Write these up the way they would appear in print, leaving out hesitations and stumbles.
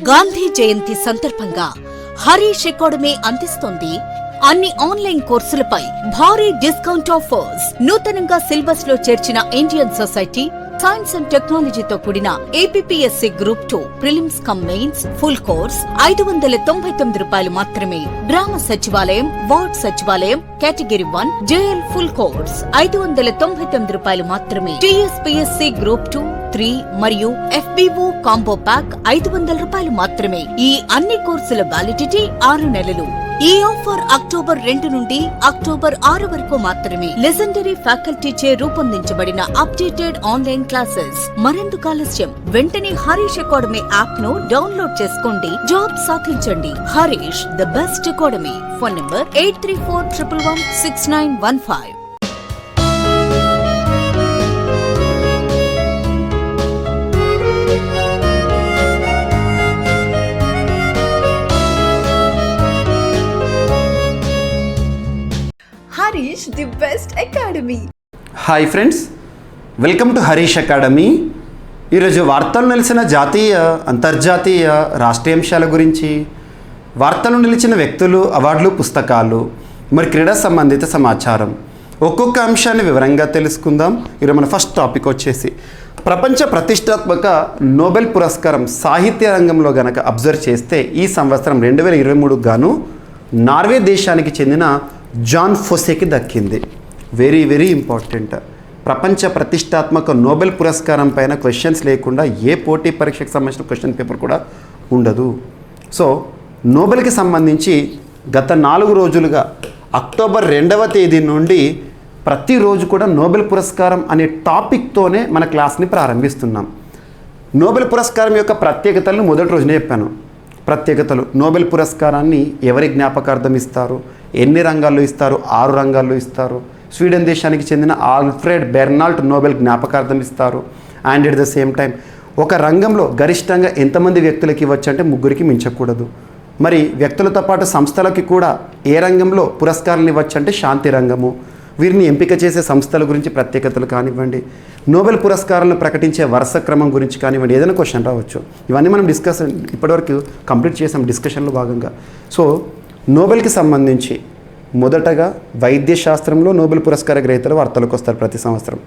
గాంధీ జయంతి సందర్భంగా హరీష్ అకాడమీ అందిస్తోంది అన్ని ఆన్లైన్ కోర్సులపై భారీ డిస్కౌంట్ ఆఫర్స్. నూతనంగా సిలబస్ లో చేర్చిన ఇండియన్ సొసైటీ, సైన్స్ అండ్ టెక్నాలజీతో కూడిన APSC group 2 prelims come mains full course 599 రూపాయలు మాత్రమే. గ్రామ సచివాలయం, వార్డ్ సచివాలయం కేటగిరీ 1 జేఎల్ ఫుల్ కోర్స్ 599 రూపాయలు మాత్రమే. టీఎస్పీఎస్సీ గ్రూప్ 2, 3 మరియు ఎఫ్బీఓ కాంబో ప్యాక్ 500 రూపాయలు మాత్రమే. ఈ అన్ని కోర్సుల వ్యాలిడిటీ 6 నెలలు. ఈ ఆఫర్ అక్టోబర్ 2 నుండి అక్టోబర్ 6 వరకు మాత్రమే. లెజెండరీ ఫ్యాకల్టీచే రూపొందించబడిన అప్డేటెడ్ ఆన్లైన్ క్లాసెస్. మరెందుకు ఆలస్యం? వెంటనే హరీష్ అకాడమీ యాప్ ను డౌన్లోడ్ చేసుకోండి. జాబ్ సాధించండి. Harish the best academy. Phone number 8341116915. Harish the best academy. Hi friends, welcome to Harish academy. ఈరోజు వార్తలు నిలిచిన జాతీయ, అంతర్జాతీయ, రాష్ట్రీయ అంశాల గురించి, వార్తలు నిలిచిన వ్యక్తులు, అవార్డులు, పుస్తకాలు, మరి క్రీడా సంబంధిత సమాచారం, ఒక్కొక్క అంశాన్ని వివరంగా తెలుసుకుందాం. ఈరోజు మన ఫస్ట్ టాపిక్ వచ్చేసి ప్రపంచ ప్రతిష్టాత్మక నోబెల్ పురస్కారం సాహిత్య రంగంలో గనక అబ్జర్వ్ చేస్తే ఈ సంవత్సరం 2023 గాను నార్వే దేశానికి చెందిన జాన్ ఫోసేకి దక్కింది. Very very important. ప్రపంచ ప్రతిష్టాత్మక నోబెల్ పురస్కారం పైన క్వశ్చన్స్ లేకుండా ఏ పోటీ పరీక్షకు సంబంధించిన క్వశ్చన్ పేపర్ కూడా ఉండదు. సో నోబెల్కి సంబంధించి గత 4 రోజులుగా అక్టోబర్ 2వ తేదీ నుండి ప్రతిరోజు కూడా నోబెల్ పురస్కారం అనే టాపిక్తోనే మన క్లాస్ని ప్రారంభిస్తున్నాం. నోబెల్ పురస్కారం యొక్క ప్రత్యేకతలను మొదటి రోజునే చెప్పాను. ప్రత్యేకతలు: నోబెల్ పురస్కారాన్ని ఎవరి జ్ఞాపకార్థం ఇస్తారు, ఎన్ని రంగాల్లో ఇస్తారు? 6 రంగాల్లో ఇస్తారు. స్వీడన్ దేశానికి చెందిన ఆల్ఫ్రెడ్ బెర్నాల్ట్ నోబెల్ జ్ఞాపకార్థం ఇస్తారు. And at the same time ఒక రంగంలో గరిష్టంగా ఎంతమంది వ్యక్తులకి ఇవ్వచ్చు అంటే 3కి మించకూడదు. మరి వ్యక్తులతో పాటు సంస్థలకి కూడా ఏ రంగంలో పురస్కారాలు ఇవ్వచ్చు అంటే శాంతి రంగము. వీరిని ఎంపిక చేసే సంస్థల గురించి ప్రత్యేకతలు కానివ్వండి, నోబెల్ పురస్కారాలను ప్రకటించే వరుస క్రమం గురించి కానివ్వండి, ఏదైనా క్వశ్చన్ రావచ్చు. ఇవన్నీ మనం ఇప్పటివరకు కంప్లీట్ చేసాం డిస్కషన్లో భాగంగా. సో నోబెల్కి సంబంధించి మొదటగా వైద్య శాస్త్రంలో నోబెల్ పురస్కార గ్రహీతలు వార్తలకు వస్తారు ప్రతి సంవత్సరం.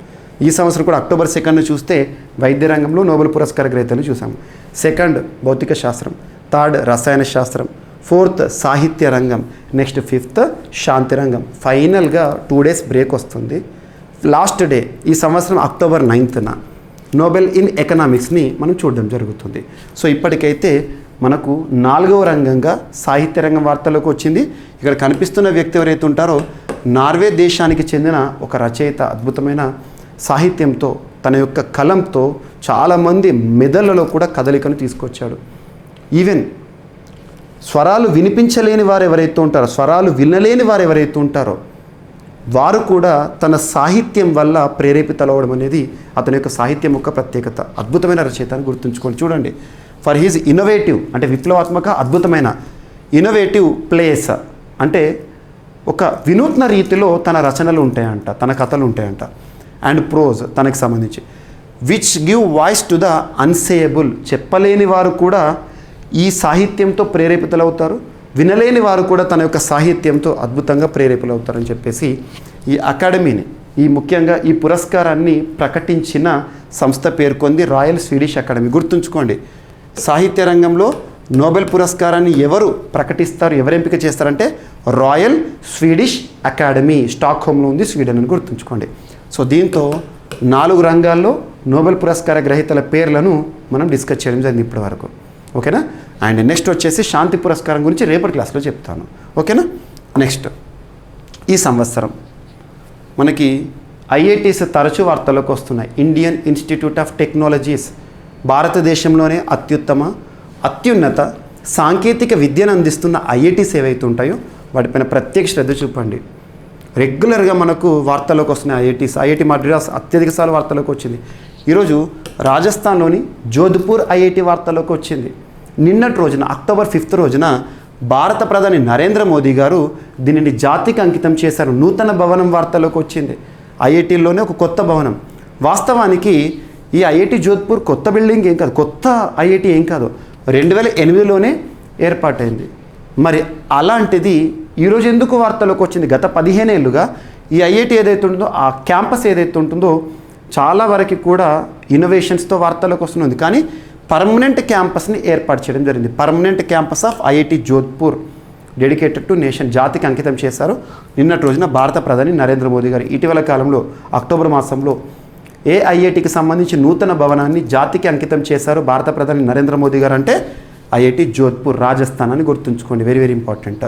ఈ సంవత్సరం కూడా అక్టోబర్ 2 చూస్తే వైద్య రంగంలో నోబెల్ పురస్కార గ్రహీతలు చూసాము. 2 భౌతిక శాస్త్రం, 3 రసాయన శాస్త్రం, 4 సాహిత్య రంగం, నెక్స్ట్ 5 శాంతి రంగం. ఫైనల్గా 2 డేస్ బ్రేక్ వస్తుంది. లాస్ట్ డే ఈ సంవత్సరం అక్టోబర్ 9న నోబెల్ ఇన్ ఎకనామిక్స్ని మనం చూడడం జరుగుతుంది. సో ఇప్పటికైతే మనకు 4వ రంగంగా సాహిత్య రంగం వార్తలకు వచ్చింది. ఇక్కడ కనిపిస్తున్న వ్యక్తి ఎవరైతే ఉంటారో నార్వే దేశానికి చెందిన ఒక రచయిత. అద్భుతమైన సాహిత్యంతో, తన యొక్క కలంతో చాలామంది మెదళ్లలో కూడా కదలికను తీసుకొచ్చాడు. ఈవెన్ స్వరాలు వినిపించలేని వారు ఎవరైతే ఉంటారో, స్వరాలు వినలేని వారు ఎవరైతే ఉంటారో వారు కూడా తన సాహిత్యం వల్ల ప్రేరేపితలవడం అనేది అతని యొక్క సాహిత్యం యొక్క ప్రత్యేకత. అద్భుతమైన రచయిత అని గుర్తుంచుకోండి. చూడండి, ఫర్ హీజ్ ఇన్నోవేటివ్ అంటే విప్లవాత్మక, అద్భుతమైన ఇన్నోవేటివ్ ప్లేస్ అంటే ఒక వినూత్న రీతిలో తన రచనలు ఉంటాయంట, తన కథలు ఉంటాయంట. అండ్ ప్రోజ్ తనకి సంబంధించి which give voice to the unsayable. చెప్పలేని వారు కూడా ఈ సాహిత్యంతో ప్రేరేపితులవుతారు, వినలేని వారు కూడా తన యొక్క సాహిత్యంతో అద్భుతంగా ప్రేరేపితులవుతారని చెప్పేసి ఈ అకాడమీని, ఈ ముఖ్యంగా ఈ పురస్కారాన్ని ప్రకటించిన సంస్థ పేర్కొంది రాయల్ స్వీడిష్ అకాడమీ. గుర్తుంచుకోండి, సాహిత్య రంగంలో నోబెల్ పురస్కారాన్ని ఎవరు ప్రకటిస్తారు, ఎవరు ఎంపిక చేస్తారంటే రాయల్ స్వీడిష్ అకాడమీ. స్టాక్హోమ్లో ఉంది, స్వీడన్ అని గుర్తుంచుకోండి. సో దీంతో 4 రంగాల్లో నోబెల్ పురస్కార గ్రహీతల పేర్లను మనం డిస్కస్ చేయడం జరిగింది ఇప్పటి వరకు. ఓకేనా? అండ్ నెక్స్ట్ వచ్చేసి శాంతి పురస్కారం గురించి రేపటి క్లాస్లో చెప్తాను. ఓకేనా? నెక్స్ట్ ఈ సంవత్సరం మనకి ఐఐటీస్ తరచూ వార్తల్లోకి వస్తున్నాయి. ఇండియన్ ఇన్స్టిట్యూట్ ఆఫ్ టెక్నాలజీస్ భారతదేశంలోనే అత్యున్నత సాంకేతిక విద్యను అందిస్తున్న ఐఐటీస్ ఏవైతే ఉంటాయో వాటిపైన ప్రత్యేక శ్రద్ధ చూపండి. రెగ్యులర్గా మనకు వార్తల్లోకి వస్తున్నాయి ఐఐటీస్. ఐఐటి మద్రాస్ అత్యధిక సార్లు వార్తల్లోకి వచ్చింది. ఈరోజు రాజస్థాన్లోని జోధ్పూర్ ఐఐటి వార్తల్లోకి వచ్చింది. నిన్నటి రోజున అక్టోబర్ 5 రోజున భారత ప్రధాని నరేంద్ర మోదీ గారు దీనిని జాతికి అంకితం చేశారు. నూతన భవనం వార్తల్లోకి వచ్చింది. ఐఐటీలోనే ఒక కొత్త భవనం. వాస్తవానికి ఈ ఐఐటి జోధ్పూర్ కొత్త బిల్డింగ్ ఏం కాదు, కొత్త ఐఐటి ఏం కాదు, 2008లోనే ఏర్పాటైంది. మరి అలాంటిది ఈరోజు ఎందుకు వార్తలోకి వచ్చింది? గత 15 ఏళ్ళుగా ఈ ఐఐటి ఏదైతే ఉంటుందో, ఆ క్యాంపస్ ఏదైతే ఉంటుందో చాలా వరకు కూడా ఇన్నోవేషన్స్తో వార్తలోకి వస్తుంది. కానీ పర్మనెంట్ క్యాంపస్ని ఏర్పాటు చేయడం జరిగింది. Permanent campus of IIT Jodhpur dedicated to nation, జాతికి అంకితం చేశారు. నిన్నటి రోజున భారత ప్రధాని నరేంద్ర మోదీ గారు ఇటీవల కాలంలో అక్టోబర్ మాసంలో ఐఐటికి సంబంధించి నూతన భవనాన్ని జాతికి అంకితం చేశారు భారత ప్రధాని నరేంద్ర మోదీ గారు. అంటే ఐఐటి జోధ్పూర్, రాజస్థాన్ అని గుర్తుంచుకోండి, very very important.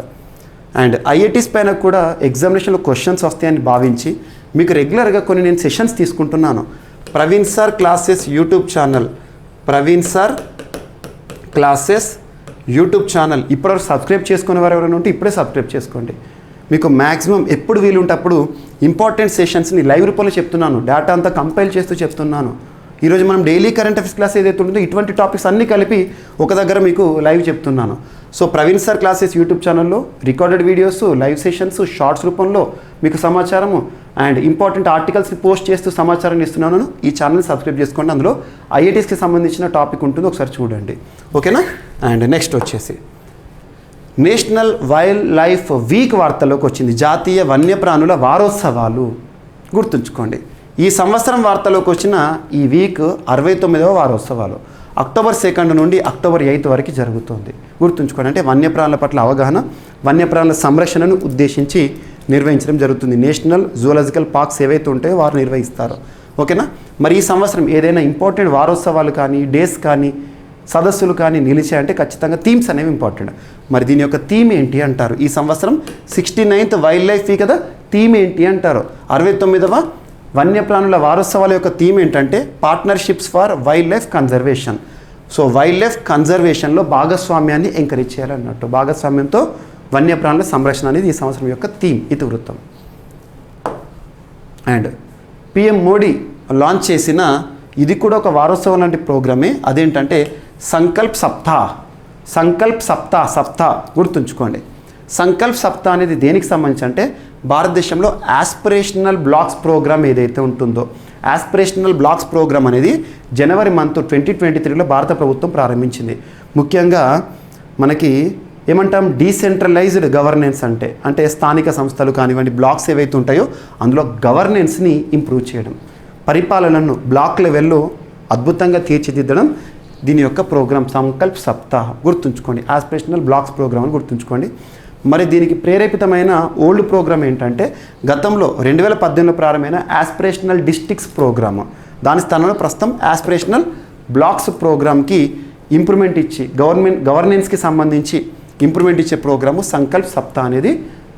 And IITs పైన కూడా ఎగ్జామినేషన్లో క్వశ్చన్స్ వస్తాయని భావించి మీకు రెగ్యులర్గా కొన్ని నేను సెషన్స్ తీసుకుంటున్నాను. Praveen sir classes YouTube channel, Praveen sir classes YouTube channel ఇప్పటివరకు సబ్స్క్రైబ్ చేసుకునే వారు ఎవరైనా ఉంటే ఇప్పుడే సబ్స్క్రైబ్ చేసుకోండి. మీకు మ్యాక్సిమం ఎప్పుడు వీలుంటే అప్పుడు ఇంపార్టెంట్ సెషన్స్ని లైవ్ రూపంలో చెప్తున్నాను, డేటా అంతా కంపైల్ చేస్తూ చెప్తున్నాను. ఈరోజు మనం డైలీ కరెంట్ అఫైర్స్ క్లాస్ ఏదైతే ఉంటుందో ఇటువంటి టాపిక్స్ అన్నీ కలిపి ఒక దగ్గర మీకు లైవ్ చెప్తున్నాను. So Praveen sir classes YouTube ఛానల్లో recorded videos, live sessions, shorts రూపంలో మీకు సమాచారము అండ్ ఇంపార్టెంట్ ఆర్టికల్స్ని పోస్ట్ చేస్తూ సమాచారాన్ని ఇస్తున్నాను. ఈ ఛానల్ని సబ్స్క్రైబ్ చేసుకోండి, అందులో ఐఐటీస్కి సంబంధించిన టాపిక్ ఉంటుంది, ఒకసారి చూడండి, ఓకేనా. అండ్ నెక్స్ట్ వచ్చేసి నేషనల్ వైల్డ్ లైఫ్ వీక్ వార్తల్లోకి వచ్చింది. జాతీయ వన్యప్రాణుల వారోత్సవాలు గుర్తుంచుకోండి. ఈ సంవత్సరం వార్తలోకి వచ్చిన ఈ వీక్ 69వ వారోత్సవాలు అక్టోబర్ 2 నుండి అక్టోబర్ 8 వరకు జరుగుతుంది. గుర్తుంచుకోండి, అంటే వన్యప్రాణుల పట్ల అవగాహన, వన్యప్రాణుల సంరక్షణను ఉద్దేశించి నిర్వహించడం జరుగుతుంది. నేషనల్ జూలాజికల్ పార్క్స్ ఏవైతే ఉంటాయో వారు నిర్వహిస్తారు, ఓకేనా. మరి ఈ సంవత్సరం ఏదైనా ఇంపార్టెంట్ వారోత్సవాలు కానీ, డేస్ కానీ, సదస్సులు కానీ నిలిచాయంటే ఖచ్చితంగా థీమ్స్ అనేవి ఇంపార్టెంట్. మరి దీని యొక్క థీమ్ ఏంటి అంటారు? ఈ సంవత్సరం 69th వైల్డ్ లైఫ్ వీక్ కదా, థీమ్ ఏంటి అంటారు? 69వ వన్యప్రాణుల వారోత్సవాల యొక్క థీమ్ ఏంటంటే partnerships for wildlife conservation. So wildlife కన్జర్వేషన్లో భాగస్వామ్యాన్ని ఎంకరేజ్ చేయాలన్నట్టు, భాగస్వామ్యంతో వన్యప్రాణుల సంరక్షణ అనేది ఈ సంవత్సరం యొక్క థీమ్, ఇతివృత్తం. అండ్ పిఎం మోడీ లాంచ్ చేసిన ఇది కూడా ఒక వారోత్సవం లాంటి ప్రోగ్రామే, అదేంటంటే సంకల్ప్ సప్తాహ్. సంకల్ప్ సప్తాహ్ గుర్తుంచుకోండి. సంకల్ప్ సప్తాహ్ అనేది దేనికి సంబంధించి అంటే భారతదేశంలో ఆస్పిరేషనల్ బ్లాక్స్ ప్రోగ్రామ్ ఏదైతే ఉంటుందో, ఆస్పిరేషనల్ బ్లాక్స్ ప్రోగ్రామ్ అనేది జనవరి మంత్ 2023లో భారత ప్రభుత్వం ప్రారంభించింది. ముఖ్యంగా మనకి ఏమంటాం, డీసెంట్రలైజ్డ్ గవర్నెన్స్ అంటే స్థానిక సంస్థలు కానివ్వండి, బ్లాక్స్ ఏవైతే ఉంటాయో అందులో గవర్నెన్స్ని ఇంప్రూవ్ చేయడం, పరిపాలనను బ్లాక్ లెవెల్లో అద్భుతంగా తీర్చిదిద్దడం దీని యొక్క ప్రోగ్రామ్ సంకల్ప్ సప్తాహ్. గుర్తుంచుకోండి, ఆస్పిరేషనల్ బ్లాక్స్ ప్రోగ్రామ్ అని గుర్తుంచుకోండి. మరి దీనికి ప్రేరేపితమైన ఓల్డ్ ప్రోగ్రామ్ ఏంటంటే గతంలో 2018లో ప్రారంభమైన ఆస్పిరేషనల్ డిస్ట్రిక్ట్స్ ప్రోగ్రామ్, దాని స్థానంలో ప్రస్తుతం ఆస్పిరేషనల్ బ్లాక్స్ ప్రోగ్రామ్కి ఇంప్రూవ్మెంట్ ఇచ్చి గవర్నెన్స్కి సంబంధించి ఇంప్రూవ్మెంట్ ఇచ్చే ప్రోగ్రాము సంకల్ప్ సప్తాహ్ అనేది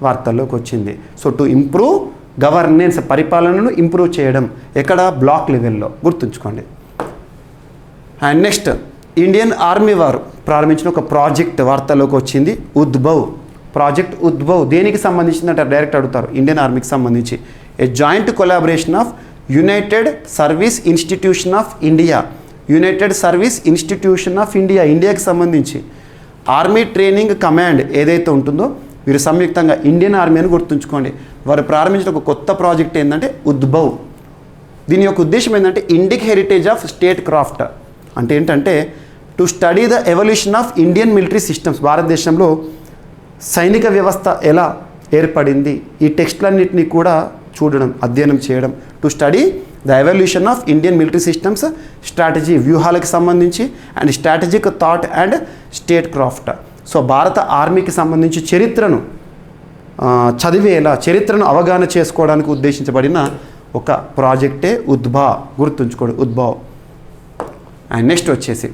వార్తల్లోకి వచ్చింది. సో టు ఇంప్రూవ్ గవర్నెన్స్, పరిపాలనను ఇంప్రూవ్ చేయడం ఎక్కడ, బ్లాక్ లెవెల్లో, గుర్తుంచుకోండి. అండ్ నెక్స్ట్ ఇండియన్ ఆర్మీ వారు ప్రారంభించిన ఒక ప్రాజెక్ట్ వార్తల్లోకి వచ్చింది, ఉద్భవ్. ప్రాజెక్ట్ ఉద్భవ్ దేనికి సంబంధించిందంటే డైరెక్ట్ అడుగుతారు, ఇండియన్ ఆర్మీకి సంబంధించి. A joint collaboration of united service institution of India, united service institution of India, ఇండియాకి సంబంధించి ఆర్మీ ట్రైనింగ్ కమాండ్ ఏదైతే ఉంటుందో వీరు సంయుక్తంగా ఇండియన్ ఆర్మీ అని గుర్తుంచుకోండి. వారు ప్రారంభించిన ఒక కొత్త ప్రాజెక్ట్ ఏంటంటే ఉద్భవ్. దీని యొక్క ఉద్దేశం ఏంటంటే Indic heritage of state craft, అంటే ఏంటంటే to study the evolution of Indian military systems, భారతదేశంలో సైనిక వ్యవస్థ ఎలా ఏర్పడింది ఈ టెక్స్ట్లన్నింటినీ కూడా చూడడం, అధ్యయనం చేయడం. To study the evolution of Indian military systems, strategy వ్యూహాలకు సంబంధించి and strategic thought and statecraft. So భారత ఆర్మీకి సంబంధించి చరిత్రను చదివేలా, చరిత్రను అవగాహన చేసుకోవడానికి ఉద్దేశించబడిన ఒక ప్రాజెక్టే ఉద్భవ్, గుర్తుంచుకోండి ఉద్భవ్. అండ్ నెక్స్ట్ వచ్చేసి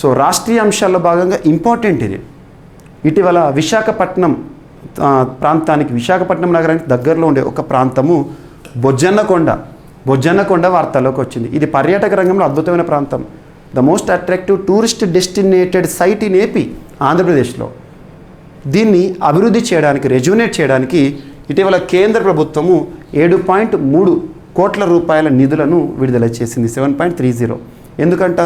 సో రాష్ట్రీయ అంశాల్లో భాగంగా ఇంపార్టెంట్ ఇది. ఇటీవల విశాఖపట్నం ప్రాంతానికి, విశాఖపట్నం నగరానికి దగ్గరలో ఉండే ఒక ప్రాంతము బొజ్జన్నకొండ వార్తల్లోకి వచ్చింది. ఇది పర్యాటక రంగంలో అద్భుతమైన ప్రాంతం, the most attractive tourist destinated site in AP, ఆంధ్రప్రదేశ్లో. దీన్ని అభివృద్ధి చేయడానికి, రెజ్యునేట్ చేయడానికి ఇటీవల కేంద్ర ప్రభుత్వము 7.3 కోట్ల రూపాయల నిధులను విడుదల చేసింది, 7.30. ఎందుకంట,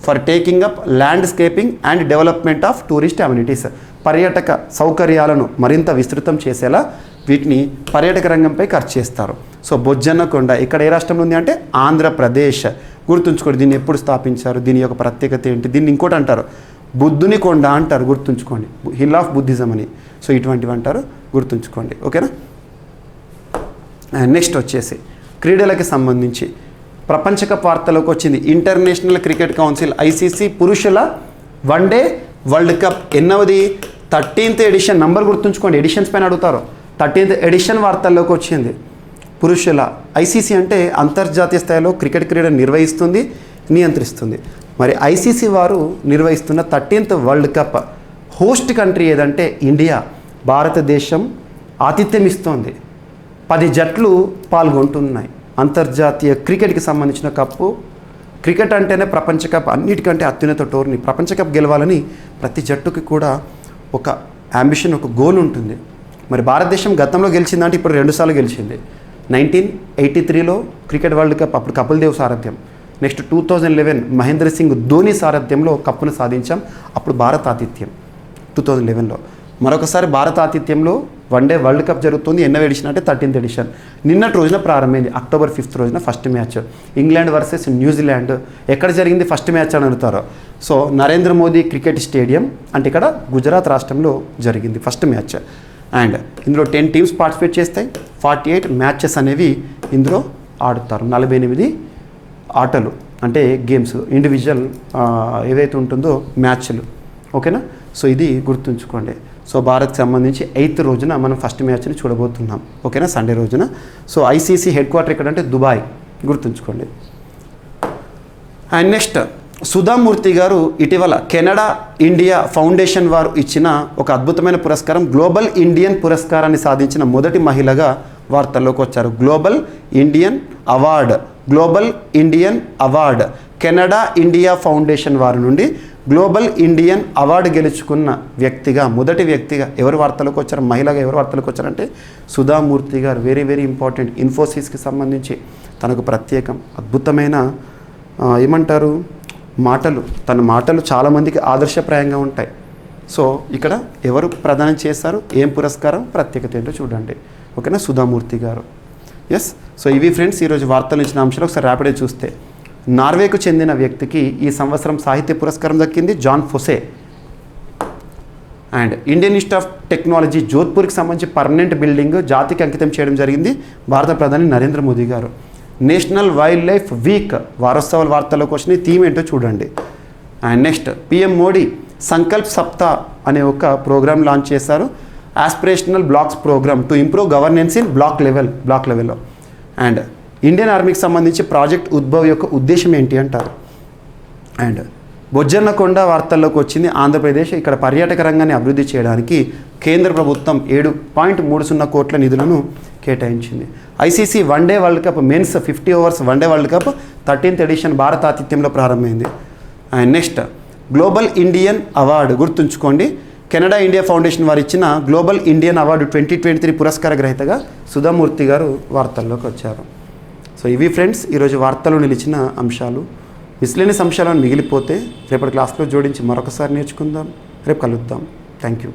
for taking up landscaping and development of tourist amenities, పర్యాటక సౌకర్యాలను మరింత విస్తృతం చేసేలా వీటిని పర్యాటక రంగంపై ఖర్చు చేస్తారు. సో బొజ్జన్నకొండ ఇక్కడ ఏ రాష్ట్రంలో ఉంది అంటే ఆంధ్రప్రదేశ్. గుర్తుంచుకోండి. దీన్ని ఎప్పుడు స్థాపించారు, దీని యొక్క ప్రత్యేకత ఏంటి, దీన్ని ఇంకోటి అంటారు బుద్ధుని కొండ అంటారు, గుర్తుంచుకోండి, హిల్ ఆఫ్ బుద్ధిజం అని. సో ఇటువంటివి అంటారు, గుర్తుంచుకోండి. ఓకేనా. నెక్స్ట్ వచ్చేసి క్రీడలకి సంబంధించి ప్రపంచ కప్ వార్తలోకి వచ్చింది. ఇంటర్నేషనల్ క్రికెట్ కౌన్సిల్ ఐసీసీ పురుషుల వన్డే వరల్డ్ కప్ ఎన్నవది 13th ఎడిషన్. నంబర్ గుర్తుంచుకోండి, ఎడిషన్స్ పైన అడుగుతారు. 13th ఎడిషన్ వార్తల్లోకి వచ్చింది. పురుషుల ఐసీసీ అంటే అంతర్జాతీయ స్థాయిలో క్రికెట్ క్రీడను నిర్వహిస్తుంది, నియంత్రిస్తుంది. మరి ఐసీసీ వారు నిర్వహిస్తున్న 13th world cup host country ఏదంటే ఇండియా. భారతదేశం ఆతిథ్యం ఇస్తోంది. 10 జట్లు పాల్గొంటున్నాయి. అంతర్జాతీయ క్రికెట్కి సంబంధించిన కప్పు. క్రికెట్ అంటేనే ప్రపంచ కప్ అన్నిటికంటే అత్యున్నత టోర్నీ. ప్రపంచ కప్ గెలవాలని ప్రతి జట్టుకి కూడా ఒక అంబిషన్, ఒక గోల్ ఉంటుంది. మరి భారతదేశం గతంలో గెలిచిందంటే ఇప్పుడు 2 సార్లు గెలిచింది. 1983లో క్రికెట్ వరల్డ్ కప్, అప్పుడు కపిల్ దేవ్ సారథ్యం. నెక్స్ట్ 2011 మహేంద్ర సింగ్ ధోని సారథ్యంలో కప్పును సాధించాం. అప్పుడు భారత ఆతిథ్యం 2011లో. మరొకసారి భారత ఆతిథ్యంలో వన్డే వరల్డ్ కప్ జరుగుతుంది. ఎన్నో ఎడిషన్ అంటే 13th ఎడిషన్. నిన్నటి రోజున ప్రారంభమైంది. October 5th రోజున first match England versus New Zealand. ఎక్కడ జరిగింది ఫస్ట్ మ్యాచ్ అని అడుగుతారు. So Narendra Modi cricket stadium అంటే ఇక్కడ గుజరాత్ రాష్ట్రంలో జరిగింది ఫస్ట్ మ్యాచ్. అండ్ ఇందులో 10 టీమ్స్ పార్టిసిపేట్ చేస్తాయి. 48 మ్యాచెస్ అనేవి ఇందులో ఆడుతారు. 48 ఆటలు అంటే గేమ్స్, ఇండివిజువల్ ఏదైతే ఉంటుందో మ్యాచ్లు. ఓకేనా. సో ఇది గుర్తుంచుకోండి. సో భారత్కి సంబంధించి 8th రోజున మనం ఫస్ట్ మ్యాచ్ని చూడబోతున్నాం. ఓకేనా, సండే రోజున. సో ఐసీసీ హెడ్ క్వార్టర్ ఎక్కడంటే దుబాయ్, గుర్తుంచుకోండి. అండ్ నెక్స్ట్ సుధామూర్తి గారు ఇటీవల కెనడా ఇండియా ఫౌండేషన్ వారు ఇచ్చిన ఒక అద్భుతమైన పురస్కారం గ్లోబల్ ఇండియన్ పురస్కారాన్ని సాధించిన మొదటి మహిళగా వార్తల్లోకి వచ్చారు. Global Indian award, global Indian award Canada India foundation వారి నుండి గ్లోబల్ ఇండియన్ అవార్డు గెలుచుకున్న వ్యక్తిగా, మొదటి వ్యక్తిగా ఎవరు వార్తలకు వచ్చారు, మహిళగా ఎవరు వార్తలకు వచ్చారంటే సుధామూర్తి గారు. Very very important. ఇన్ఫోసిస్కి సంబంధించి తనకు ప్రత్యేకం అద్భుతమైన ఏమంటారు మాటలు, తన మాటలు చాలామందికి ఆదర్శప్రాయంగా ఉంటాయి. సో ఇక్కడ ఎవరు ప్రదానం చేస్తారు, ఏం పురస్కారం, ప్రత్యేకత ఏంటో చూడండి. ఓకేనా, సుధామూర్తి గారు. ఎస్. సో ఇవి ఫ్రెండ్స్ ఈరోజు వార్తలు ఇచ్చిన అంశాలు. ఒకసారి ర్యాపిడే చూస్తే నార్వేకు చెందిన వ్యక్తికి ఈ సంవత్సరం సాహిత్య పురస్కారం దక్కింది, Jon Fosse. And Indian institute of technology జోధ్పూర్కి సంబంధించి పర్మనెంట్ బిల్డింగ్ జాతికి అంకితం చేయడం జరిగింది భారత ప్రధాని నరేంద్ర మోదీ గారు. నేషనల్ వైల్డ్ లైఫ్ వీక్ వారోత్సవాల వార్తల్లోకి వచ్చిన థీమ్ ఏంటో చూడండి. And next PM Modi Sankalp Saptaah అనే ఒక ప్రోగ్రామ్ లాంచ్ చేశారు. Aspirational blocks program to improve governance in block లెవెల్లో. అండ్ ఇండియన్ ఆర్మీకి సంబంధించి ప్రాజెక్ట్ ఉద్భవ్ యొక్క ఉద్దేశం ఏంటి అంటారు. అండ్ బొజ్జన్నకొండ వార్తల్లోకి వచ్చింది. ఆంధ్రప్రదేశ్ ఇక్కడ పర్యాటక రంగాన్ని అభివృద్ధి చేయడానికి కేంద్ర ప్రభుత్వం 7.30 కోట్ల నిధులను కేటాయించింది. ICC one day world cup men's 50 overs one day world cup 13th edition భారత ఆతిథ్యంలో ప్రారంభమైంది. And next global Indian award గుర్తుంచుకోండి. కెనడా ఇండియా ఫౌండేషన్ వారు ఇచ్చిన గ్లోబల్ ఇండియన్ అవార్డు 2023 పురస్కార గ్రహీతగా సుధామూర్తి గారు వార్తల్లోకి వచ్చారు. సో ఇవి ఫ్రెండ్స్ ఈరోజు వార్తలు నిలిచిన అంశాలు. మిస్లేనియస్ అంశాలను మిగిలిపోతే రేపటి క్లాస్లో జోడించి మరొకసారి నేర్చుకుందాం. రేపు కలుద్దాం. Thank you.